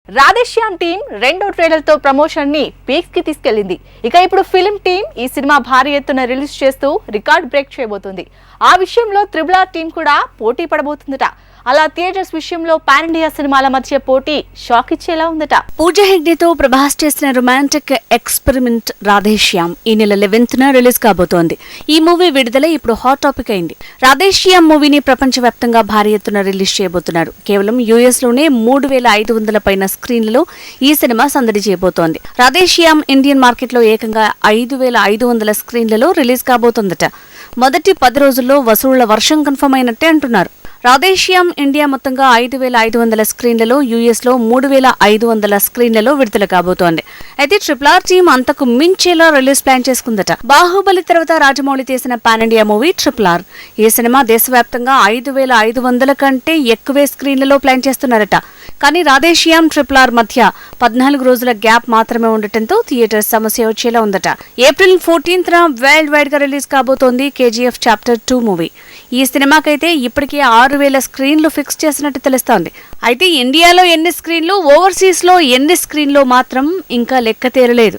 Radhe Shyam team రెండో trailer తో promotion ని పీక్స్ కి తీసుకెళ్లింది. ఇక ఇప్పుడు ఫిల్మ్ టీం ఈ సినిమా భారీ ఎత్తున రిలీజ్ చేస్తూ రికార్డ్ బ్రేక్ చేయబోతోంది. ఆ విషయంలో త్రిబుల్ టీం కూడా పోటీ పడబోతుందట. అలా థియేటర్స్ విషయంలో పాన్ ఇండియా సినిమాల మధ్య పోటీ షాక్ ఇచ్చేలా ఉందట. పూజా హెగ్డేతో ప్రభాస్ చేసిన రొమాంటిక్ ఎక్స్పెరిమెంట్ రాధేశ్యామ్ ఈ నెల 11న రిలీజ్ కాబోతోంది. ఈ మూవీ విడుదల ఇప్పుడు హాట్ టాపిక్ అయింది. రాధేశ్యామ్ మూవీని ప్రపంచవ్యాప్తంగా భారీ ఎత్తున రిలీజ్ చేయబోతున్నారు. కేవలం యుఎస్ లోనే 3500 పైన స్క్రీన్లలో ఈ సినిమా సందడి చేయబోతోంది. రాధేశ్యామ్ ఇండియన్ మార్కెట్లో ఏకంగా 5500 స్క్రీన్లలో రిలీజ్ కాబోతోందట. మొదటి 10 రోజుల్లో వసూళ్ల వర్షం కన్ఫర్మ్ అయినట్టే అంటున్నారు. రాధేశ్యామ్ ఇండియా మొత్తంగా 5500 స్క్రీన్లలో, యుఎస్ లో 3500 స్క్రీన్లలో విడుదల కాబోతోంది. అయితే RRR టీం అంతకు మించేలా రిలీజ్ ప్లాన్ చేసుకుందట. బాహుబలి తర్వాత రాజమౌళి చేసిన పాన్ ఇండియా మూవీ RRR. ఈ సినిమా దేశవ్యాప్తంగా 5500 కంటే ఎక్కువే స్క్రీన్లలో ప్లాన్ చేస్తున్నారట. కానీ రాధేశ్యామ్ RRR మధ్య 14 రోజుల గ్యాప్ మాత్రమే ఉండటంతో థియేటర్ సమస్య వచ్చేలా ఉందట. ఏప్రిల్ 14న వరల్డ్ వైడ్ గా రిలీజ్ కాబోతోంది KGF చాప్టర్ 2 మూవీ. ఈ సినిమాకైతే ఇప్పటికే 6000 స్క్రీన్లు ఫిక్స్ చేసినట్టు తెలుస్తోంది. అయితే ఇండియాలో ఎన్ని స్క్రీన్లు, ఓవర్సీస్ లో ఎన్ని స్క్రీన్లు మాత్రం ఇంకా లెక్క తేరలేదు.